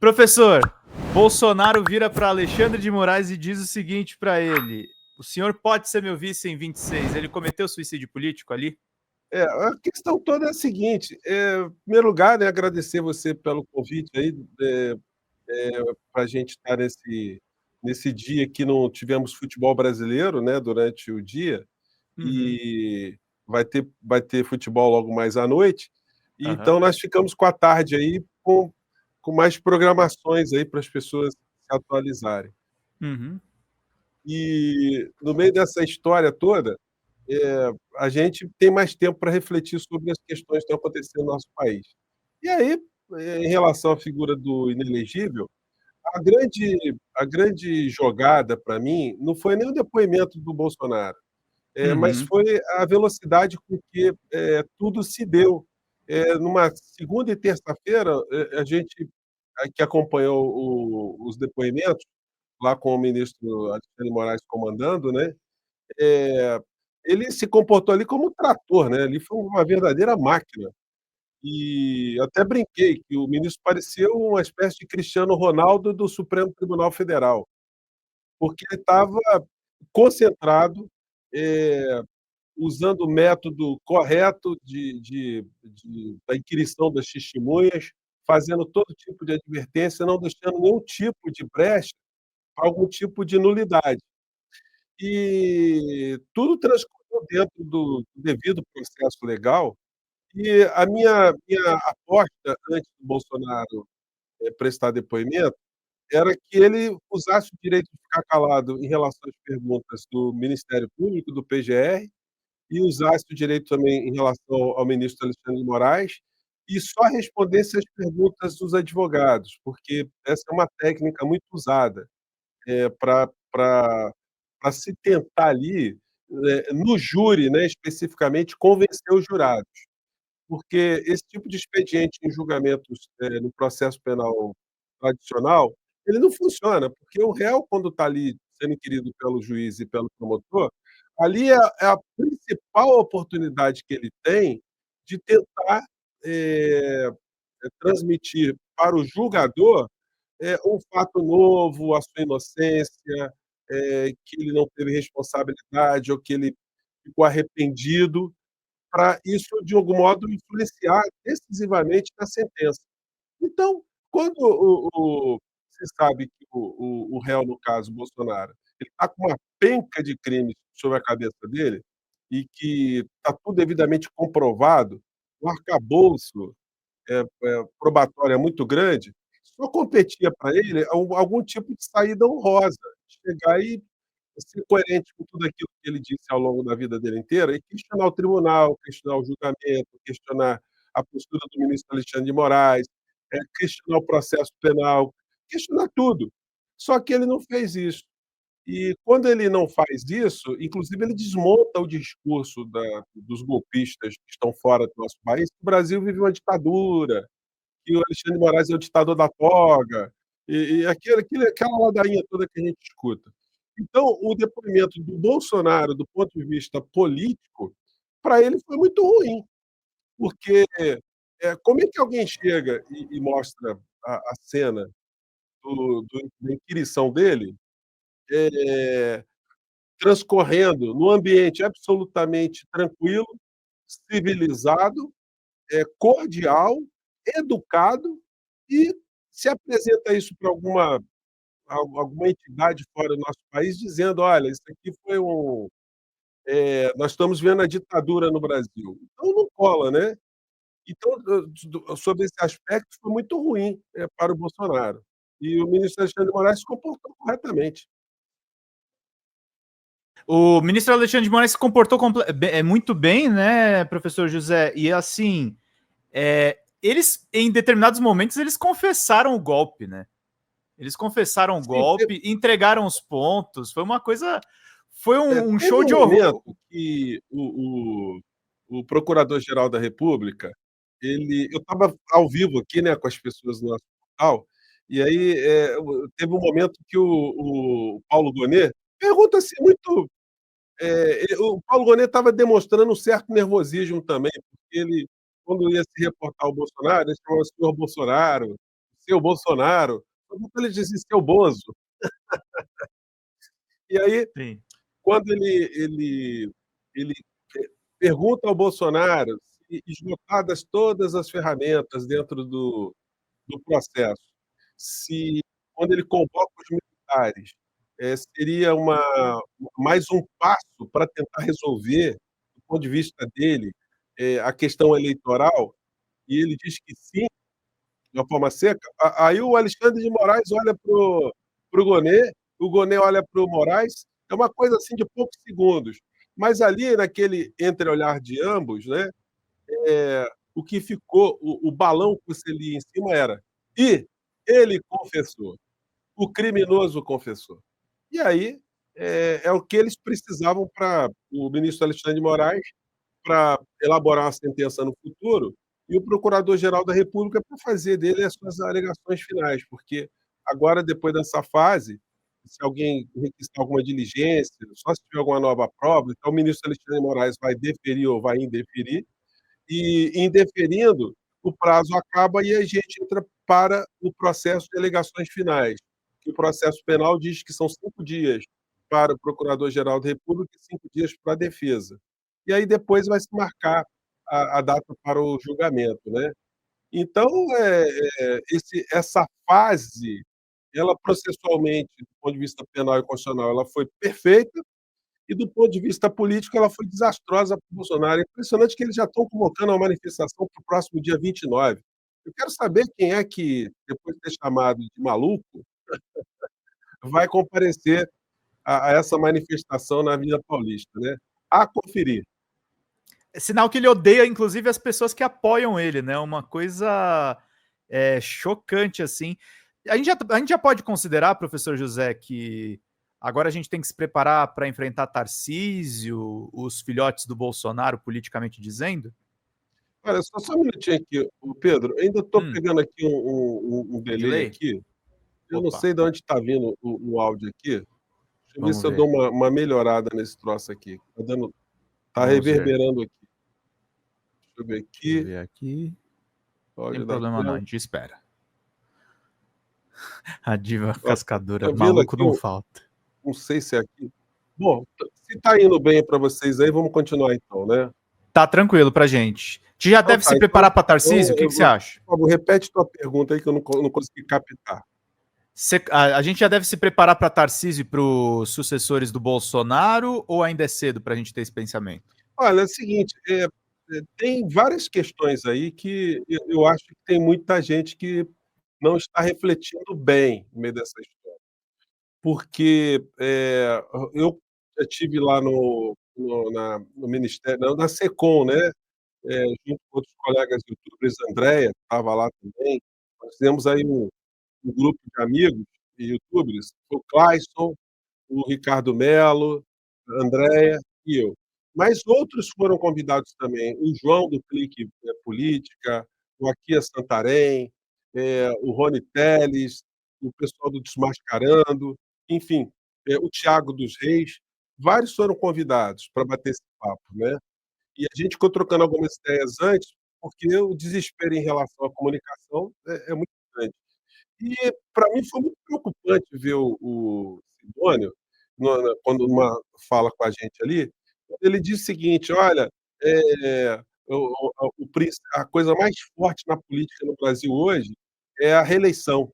Professor, Bolsonaro vira para Alexandre de Moraes e diz o seguinte para ele: o senhor pode ser meu vice em 26. Ele cometeu suicídio político ali? A questão toda é a seguinte, em primeiro lugar, né, agradecer você pelo convite aí, pra gente estar nesse dia que não tivemos futebol brasileiro, né, durante o dia, Uhum. e vai ter futebol logo mais à noite, e Aham. então nós ficamos com a tarde aí com mais programações aí para as pessoas se atualizarem. Uhum. E no meio dessa história toda, a gente tem mais tempo para refletir sobre as questões que estão acontecendo no nosso país. E aí, em relação à figura do inelegível, a grande jogada para mim não foi nem o depoimento do Bolsonaro, mas Uhum. foi a velocidade com que, tudo se deu. Numa segunda e terça-feira, a gente que acompanhou os depoimentos, lá com o ministro Alexandre de Moraes comandando, né, eh, ele se comportou ali como um trator, né, ali foi uma verdadeira máquina. E até brinquei que o ministro parecia uma espécie de Cristiano Ronaldo do Supremo Tribunal Federal, porque ele estava concentrado, eh, usando o método correto da inquirição das testemunhas, fazendo todo tipo de advertência, não deixando nenhum tipo de brecha para algum tipo de nulidade. E tudo transcorreu dentro do devido processo legal, e a minha aposta antes do Bolsonaro, prestar depoimento, era que ele usasse o direito de ficar calado em relação às perguntas do Ministério Público, do PGR, e usasse o direito também em relação ao ministro Alexandre de Moraes, e só respondesse às perguntas dos advogados, porque essa é uma técnica muito usada, para se tentar ali, no júri, né, especificamente, convencer os jurados. Porque esse tipo de expediente em julgamentos, no processo penal tradicional, ele não funciona, porque o réu, quando está ali sendo inquirido pelo juiz e pelo promotor, ali é a principal oportunidade que ele tem de tentar, eh, transmitir para o julgador, um fato novo, a sua inocência, que ele não teve responsabilidade ou que ele ficou arrependido, para isso, de algum modo, influenciar decisivamente na sentença. Então, quando se sabe que o réu, no caso, Bolsonaro, ele está com uma penca de crimes sobre a cabeça dele e que está tudo devidamente comprovado, o arcabouço, probatório é muito grande, só competia para ele algum tipo de saída honrosa, chegar e ser coerente com tudo aquilo que ele disse ao longo da vida dele inteira e questionar o tribunal, questionar o julgamento, questionar a postura do ministro Alexandre de Moraes, questionar o processo penal, questionar tudo. Só que ele não fez isso. E quando ele não faz isso, inclusive ele desmonta o discurso dos golpistas que estão fora do nosso país, que o Brasil vive uma ditadura, que o Alexandre de Moraes é o ditador da toga, e aquela ladainha toda que a gente escuta. Então, o depoimento do Bolsonaro, do ponto de vista político, para ele foi muito ruim, porque, como é que alguém chega e mostra a cena da inquirição dele, eh, transcorrendo num ambiente absolutamente tranquilo, civilizado, cordial, educado, e se apresenta isso para alguma entidade fora do nosso país dizendo: "Olha, isso aqui foi nós estamos vendo a ditadura no Brasil". Então não cola, né. Então, sobre esse aspecto, foi muito ruim, para o Bolsonaro. E o ministro Alexandre de Moraes se comportou corretamente. O ministro Alexandre de Moraes se comportou muito bem, né, professor José? E assim, eles, em determinados momentos, eles confessaram o golpe, né? Eles confessaram o Sim, golpe, entregaram os pontos. Foi uma coisa. Foi um teve show um de horror. momento que o procurador-geral da República, eu estava ao vivo aqui, né, com as pessoas no nosso portal, e aí, teve um momento que o Paulo Gonet pergunta assim muito. O Paulo Gonet estava demonstrando um certo nervosismo também, porque ele, quando ia se reportar ao Bolsonaro, ele chamava "senhor Bolsonaro", seu Bolsonaro, faltou ele dizer seu Bozo. E aí, Sim. quando ele pergunta ao Bolsonaro se, esgotadas todas as ferramentas dentro do processo, se quando ele convoca os militares, seria mais um passo para tentar resolver, do ponto de vista dele, a questão eleitoral, e ele diz que sim, de uma forma seca, aí o Alexandre de Moraes olha para o Gonê, o Gonê olha para o Moraes, é uma coisa assim de poucos segundos. Mas ali, naquele entreolhar de ambos, né, o que ficou, o balão que você lia em cima era: e ele confessou, o criminoso confessou. E aí é o que eles precisavam para o ministro Alexandre de Moraes para elaborar uma sentença no futuro e o Procurador-Geral da República para fazer dele as suas alegações finais, porque agora, depois dessa fase, se alguém requisitar alguma diligência, só se tiver alguma nova prova, então o ministro Alexandre de Moraes vai deferir ou vai indeferir, e indeferindo, o prazo acaba e a gente entra para o processo de alegações finais. O processo penal diz que são 5 dias para o Procurador-Geral da República e 5 dias para a defesa. E aí depois vai se marcar a data para o julgamento, né. Então, essa fase, ela processualmente, do ponto de vista penal e constitucional, ela foi perfeita, e do ponto de vista político ela foi desastrosa para o Bolsonaro. É impressionante que eles já estão convocando uma manifestação para o próximo dia 29. Eu quero saber quem é que, depois de ser chamado de maluco, vai comparecer a essa manifestação na Avenida Paulista, né. A conferir. É sinal que ele odeia, inclusive, as pessoas que apoiam ele, né? Uma coisa chocante, assim. A gente já pode considerar, professor José, que agora a gente tem que se preparar para enfrentar Tarcísio, os filhotes do Bolsonaro, politicamente dizendo? Olha, só um minutinho aqui, ô Pedro, ainda estou Hum, pegando aqui um delay delay? aqui, eu não Opa, sei de onde está vindo o áudio aqui, deixa eu ver vamos se eu dou ver. uma melhorada nesse troço aqui, tá Vamos ver. reverberando aqui. Deixa eu ver Deixa eu aqui, ver aqui. Tem áudio da problema não, a tela. gente espera. A diva Ó, cascadora, tá vindo maluco aqui não falta. não sei se é aqui. Bom, se tá indo bem para vocês aí, vamos continuar então, né. Tá tranquilo pra gente. A gente já Então deve tá, se então preparar para Tarcísio? O que, eu que você vou, acha? por favor, repete tua pergunta aí que eu não consegui captar. A gente já deve se preparar para Tarcísio e para os sucessores do Bolsonaro ou ainda é cedo para a gente ter esse pensamento? Olha, é o seguinte, tem várias questões aí que eu acho que tem muita gente que não está refletindo bem no meio dessa história. Porque, eu já estive lá no ministério não, na Secom, né, junto com outros colegas youtubers, Andréia estava lá também, nós fizemos aí um grupo de amigos e youtubers, o Clayson, o Ricardo Mello, a Andréia e eu. Mas outros foram convidados também, o João do Clique Política, o Aquias Santarém, o Rony Telles, o pessoal do Desmascarando, enfim, o Thiago dos Reis, vários foram convidados para bater esse papo, né. E a gente ficou trocando algumas ideias antes, porque o desespero em relação à comunicação é muito grande. E para mim foi muito preocupante ver o Sidônio, quando numa fala com a gente ali, ele disse o seguinte: "Olha, a coisa mais forte na política no Brasil hoje é a reeleição.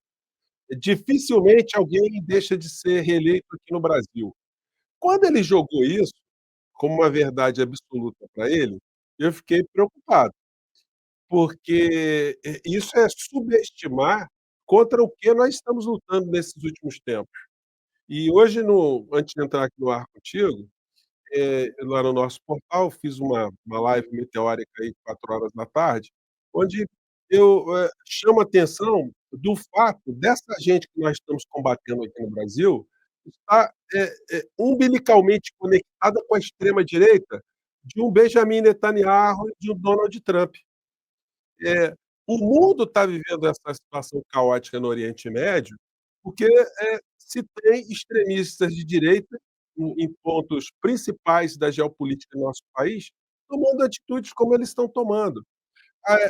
Dificilmente alguém deixa de ser reeleito aqui no Brasil". Quando ele jogou isso como uma verdade absoluta para ele, eu fiquei preocupado, porque isso é subestimar contra o que nós estamos lutando nesses últimos tempos. E hoje, antes de entrar aqui no ar contigo, lá no nosso portal, fiz uma live meteórica aí 4 horas da tarde, onde eu chamo a atenção do fato dessa gente que nós estamos combatendo aqui no Brasil estar umbilicalmente conectada com a extrema direita de um Benjamin Netanyahu e de um Donald Trump. Eh, o mundo está vivendo essa situação caótica no Oriente Médio, porque, se tem extremistas de direita em pontos principais da geopolítica do nosso país, tomando atitudes como eles estão tomando.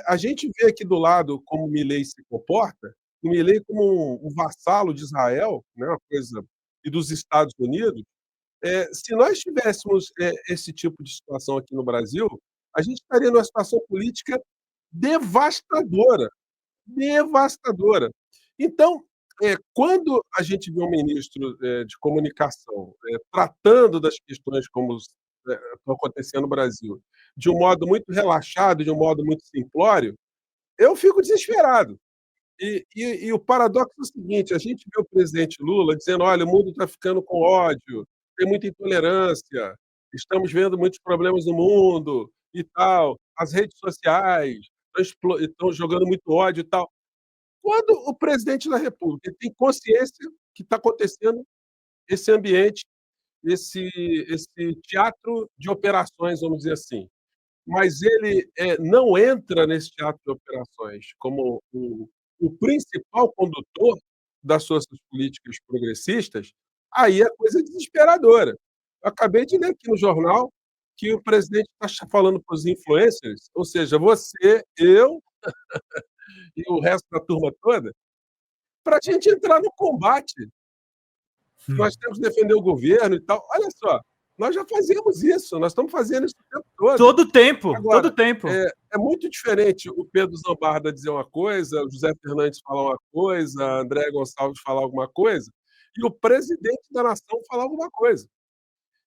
A gente vê aqui do lado como o Milei se comporta, o Milei como um vassalo de Israel, né, uma coisa e dos Estados Unidos. Se nós tivéssemos, esse tipo de situação aqui no Brasil, a gente estaria numa situação política devastadora, devastadora. Então, quando a gente vê um ministro, de comunicação, tratando das questões como estão acontecendo no Brasil, de um modo muito relaxado, de um modo muito simplório, eu fico desesperado. E o paradoxo é o seguinte: a gente vê o presidente Lula dizendo: "Olha, o mundo está ficando com ódio, tem muita intolerância, estamos vendo muitos problemas no mundo e tal, as redes sociais estão jogando muito ódio e tal". Quando o presidente da república tem consciência que está acontecendo esse ambiente, esse teatro de operações, vamos dizer assim, mas ele, não entra nesse teatro de operações como o principal condutor das suas políticas progressistas, aí a coisa é desesperadora. Eu acabei de ler aqui no jornal que o presidente está falando para os influencers, ou seja, você, eu e o resto da turma toda, para a gente entrar no combate. Nós temos que defender o governo e tal. Olha só, nós já fazíamos isso, nós estamos fazendo isso o tempo todo. Todo tempo, todo Agora, tempo. é muito diferente o Pedro Zambarda dizer uma coisa, o José Fernandes falar uma coisa, a Andréa Gonçalves falar alguma coisa, e o presidente da nação falar alguma coisa.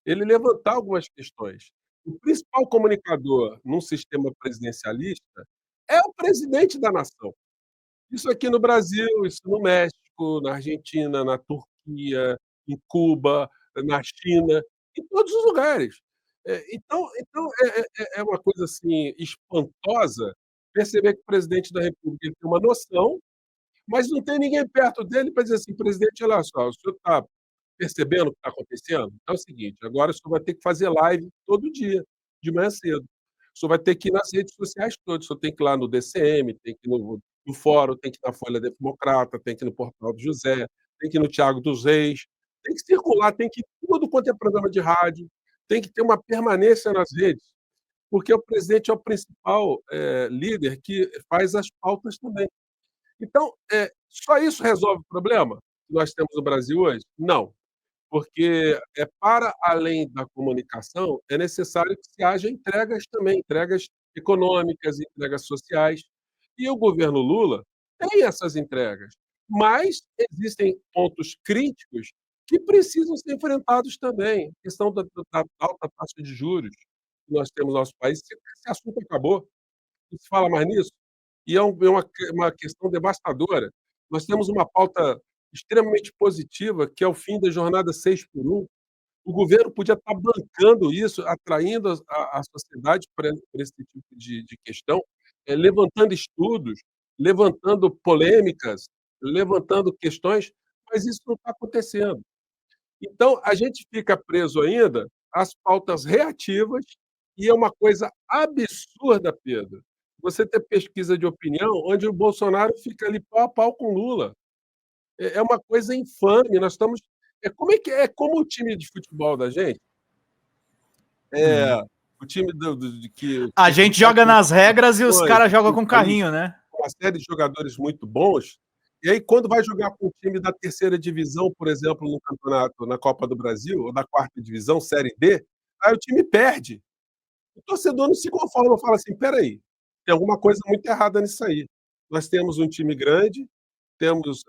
Ele levantar algumas questões. O principal comunicador num sistema presidencialista é o presidente da nação. Isso aqui no Brasil, isso no México, na Argentina, na Turquia, em Cuba, na China, em todos os lugares. Então é uma coisa, assim, espantosa perceber que o presidente da república ele tem uma noção, mas não tem ninguém perto dele para dizer assim: "Presidente, olha só, o senhor está percebendo o que está acontecendo? É o seguinte, agora o senhor vai ter que fazer live todo dia, de manhã cedo. O senhor vai ter que ir nas redes sociais todas, o senhor tem que ir lá no DCM, tem que ir no fórum, tem que ir na Folha Democrata, tem que ir no Portal do José, tem que ir no Thiago dos Reis, tem que circular, tem que ir tudo quanto é programa de rádio, tem que ter uma permanência nas redes, porque o presidente é o principal, líder que faz as pautas também. Então, só isso resolve o problema que nós temos no Brasil hoje? Não. Porque, para além da comunicação, é necessário que se haja entregas também, entregas econômicas, entregas sociais. E o governo Lula tem essas entregas, mas existem pontos críticos que precisam ser enfrentados também. A questão da alta taxa de juros que nós temos no nosso país, esse assunto acabou, não se fala mais nisso, e é uma questão devastadora. Nós temos uma pauta extremamente positiva, que é o fim da jornada 6 por 1. O governo podia estar bancando isso, atraindo a sociedade para esse tipo de questão, levantando estudos, levantando polêmicas, levantando questões, mas isso não está acontecendo. Então, a gente fica preso ainda às pautas reativas, e é uma coisa absurda, Pedro, você ter pesquisa de opinião onde o Bolsonaro fica ali pau a pau com o Lula. É uma coisa infame, nós estamos como é que é como o time de futebol da gente, Uhum. o time do de que A tem gente joga nas regras e os caras jogam com país, carrinho, né? uma série de jogadores muito bons, e aí quando vai jogar com um time da terceira divisão, por exemplo, no campeonato, na Copa do Brasil, ou da quarta divisão, série D, aí o time perde. O torcedor não se conforma, fala assim: "Espera aí, tem alguma coisa muito errada nisso aí. Nós temos um time grande, temos,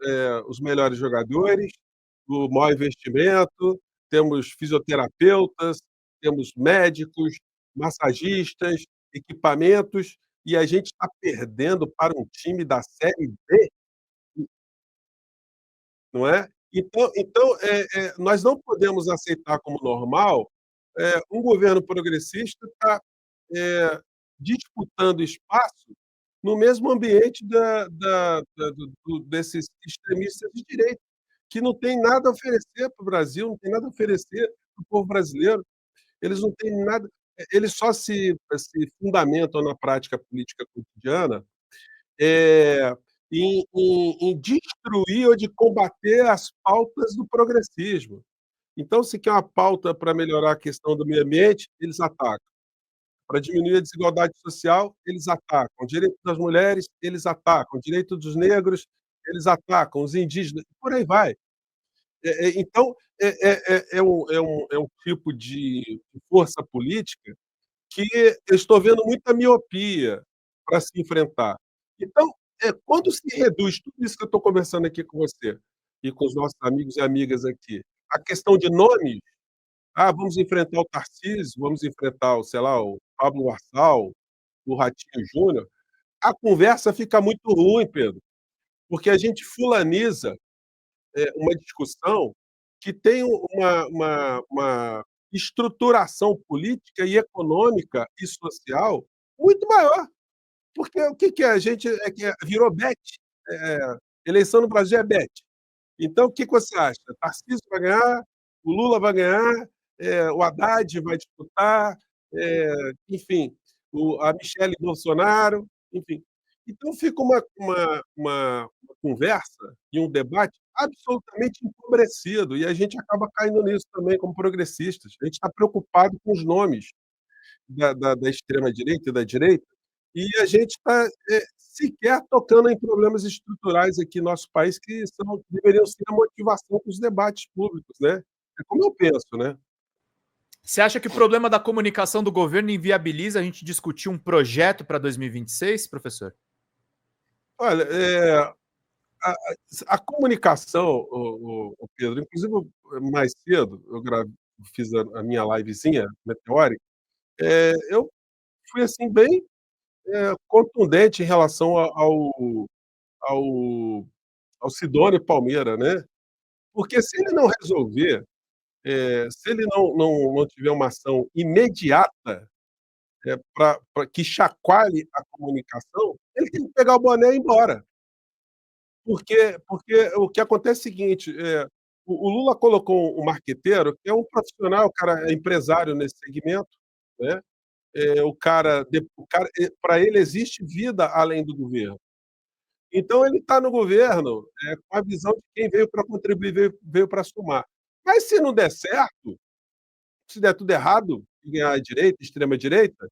os melhores jogadores, o maior investimento, temos fisioterapeutas, temos médicos, massagistas, equipamentos, e a gente está perdendo para um time da série B", não é? Então, nós não podemos aceitar como normal, um governo progressista estar, disputando espaço no mesmo ambiente desses extremistas de direita, que não tem nada a oferecer para o Brasil, não tem nada a oferecer para o povo brasileiro. Eles não têm nada, eles só se fundamentam na prática política cotidiana, eh, em destruir ou de combater as pautas do progressismo. Então, se quer uma pauta para melhorar a questão do meio ambiente, eles atacam. Para diminuir a desigualdade social, eles atacam. O direito das mulheres, eles atacam. O direito dos negros, eles atacam os indígenas, por aí vai. Então, é um tipo de força política que eu estou vendo muita miopia para se enfrentar. Então, quando se reduz tudo isso que eu estou conversando aqui com você e com os nossos amigos e amigas aqui, a questão de nomes, vamos enfrentar o Tarcísio, vamos enfrentar o, sei lá, o Pablo Marçal, o Ratinho Júnior, a conversa fica muito ruim, Pedro, porque a gente fulaniza uma discussão que tem uma estruturação política e econômica e social muito maior. Porque o que que é? A gente virou bet. Eleição no Brasil é bet. Então, o que que você acha? Tarcísio vai ganhar, o Lula vai ganhar, o Haddad vai disputar, enfim, a Michele Bolsonaro, enfim. Então fica uma conversa e um debate absolutamente empobrecido, e a gente acaba caindo nisso também como progressistas. A gente está preocupado com os nomes da extrema-direita e da direita, e a gente está sequer tocando em problemas estruturais aqui no nosso país que deveriam ser a motivação para os debates públicos, né? É como eu penso, né? Você acha que o problema da comunicação do governo inviabiliza a gente discutir um projeto para 2026, professor? Olha, a, a comunicação, o Pedro, inclusive mais cedo fiz a minha livezinha meteórica, eu fui assim bem contundente em relação ao, ao Sidônio Palmeira, né? Porque se ele não resolver, se ele não tiver uma ação imediata para que chacoalhe a comunicação, ele tem que pegar o boné e ir embora. Porque o que acontece é o seguinte, o Lula colocou um marqueteiro que é um profissional, o cara é empresário nesse segmento, né? O cara para ele existe vida além do governo. Então ele está no governo com a visão de quem veio para contribuir, veio para somar. Mas se não der certo, se der tudo errado, e ganhar a direita, extrema direita,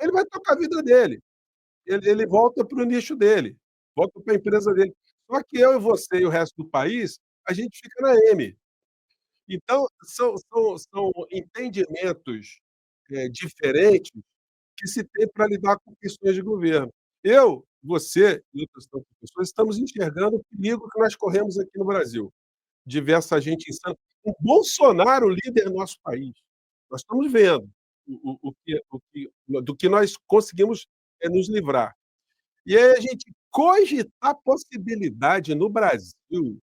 ele vai tocar a vida dele. Ele volta para o nicho dele, volta para a empresa dele. Só que eu e você e o resto do país, a gente fica na M. Então, são entendimentos diferentes que se tem para lidar com questões de governo. Eu, você e outras tantas pessoas estamos enxergando o perigo que nós corremos aqui no Brasil, de ver essa gente insana. O Bolsonaro líder do nosso país. Nós estamos vendo do que nós conseguimos nos livrar. E aí a gente cogitar a possibilidade no Brasil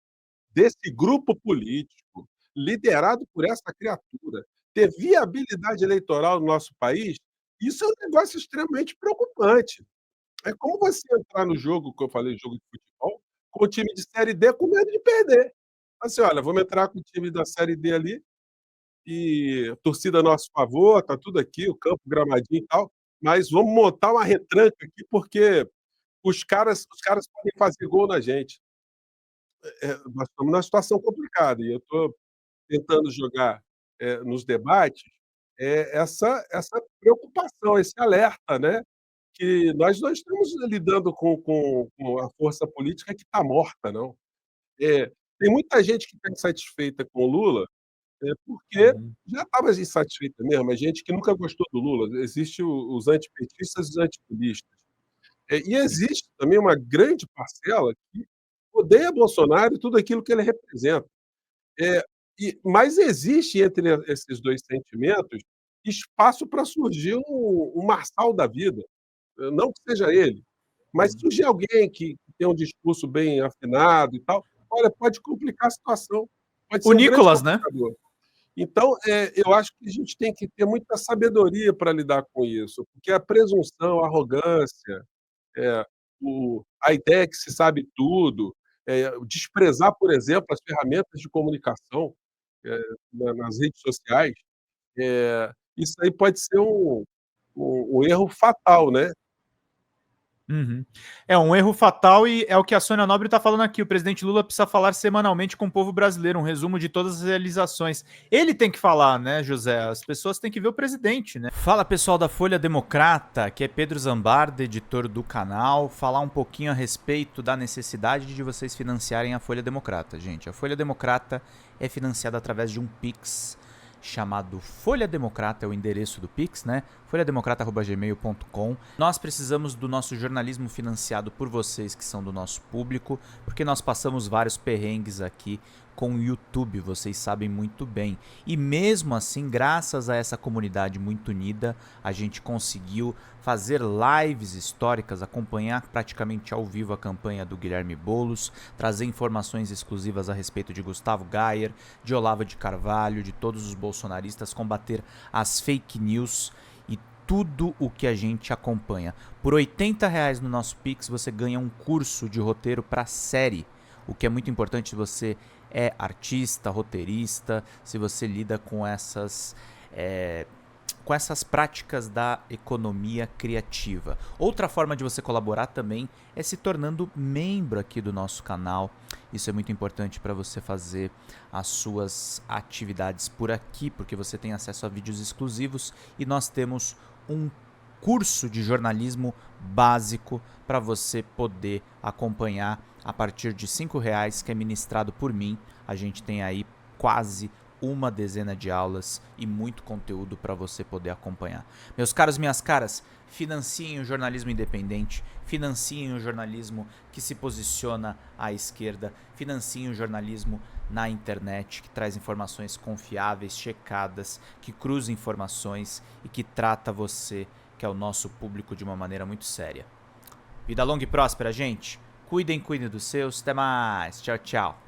desse grupo político, liderado por essa criatura, ter viabilidade eleitoral no nosso país, isso é um negócio extremamente preocupante. É como você entrar no jogo, que eu falei, jogo de futebol, com o time de série D com medo de perder. Assim, olha, vamos entrar com o time da série D ali e torcida a nosso favor, tá tudo aqui, o campo, gramadinho e tal, mas vamos montar uma retranca aqui porque os caras podem fazer gol na gente. Nós estamos numa situação complicada e eu estou tentando jogar nos debates essa preocupação, esse alerta, né? Que nós não estamos lidando com a força política que está morta, não. Tem muita gente que está insatisfeita com o Lula porque Uhum. já estava insatisfeita mesmo, é gente que nunca gostou do Lula. Existem os antipetistas e os antilulistas. E existe também uma grande parcela que odeia Bolsonaro e tudo aquilo que ele representa. É, mas existe entre esses dois sentimentos espaço para surgir um Marçal da vida, não que seja ele, mas Uhum. surgir alguém que tem um discurso bem afinado e tal, olha, pode complicar a situação, pode O ser um grande Nicolas, né? complicador. Então, eu acho que a gente tem que ter muita sabedoria para lidar com isso, porque a presunção, a arrogância, é, a ideia que se sabe tudo, desprezar, por exemplo, as ferramentas de comunicação nas redes sociais, isso aí pode ser um erro fatal, né? Uhum. É um erro fatal e é o que a Sônia Nobre está falando aqui. O presidente Lula precisa falar semanalmente com o povo brasileiro, um resumo de todas as realizações. Ele tem que falar, né, José? As pessoas têm que ver o presidente, né? Fala, pessoal da Folha Democrata, que é Pedro Zambarda, editor do canal, falar um pouquinho a respeito da necessidade de vocês financiarem a Folha Democrata, gente. A Folha Democrata é financiada através de um Pix chamado Folha Democrata, é o endereço do Pix, né? folhademocrata@gmail.com. Nós precisamos do nosso jornalismo financiado por vocês que são do nosso público, porque nós passamos vários perrengues aqui com o YouTube, vocês sabem muito bem. E mesmo assim, graças a essa comunidade muito unida, a gente conseguiu fazer lives históricas, acompanhar praticamente ao vivo a campanha do Guilherme Boulos, trazer informações exclusivas a respeito de Gustavo Gayer, de Olavo de Carvalho, de todos os bolsonaristas, combater as fake news e tudo o que a gente acompanha. Por R$80 no nosso Pix você ganha um curso de roteiro para série, o que é muito importante se você é artista, roteirista, se você lida com essas práticas da economia criativa. Outra forma de você colaborar também é se tornando membro aqui do nosso canal. Isso é muito importante para você fazer as suas atividades por aqui, porque você tem acesso a vídeos exclusivos e nós temos um curso de jornalismo básico para você poder acompanhar a partir de R$5, que é ministrado por mim. A gente tem aí quase uma dezena de aulas e muito conteúdo para você poder acompanhar. Meus caros, minhas caras, financiem o jornalismo independente, financiem o jornalismo que se posiciona à esquerda, financiem o jornalismo na internet, que traz informações confiáveis, checadas, que cruza informações e que trata você, que é o nosso público, de uma maneira muito séria. Vida longa e próspera, gente. Cuidem dos seus. Até mais. Tchau, tchau.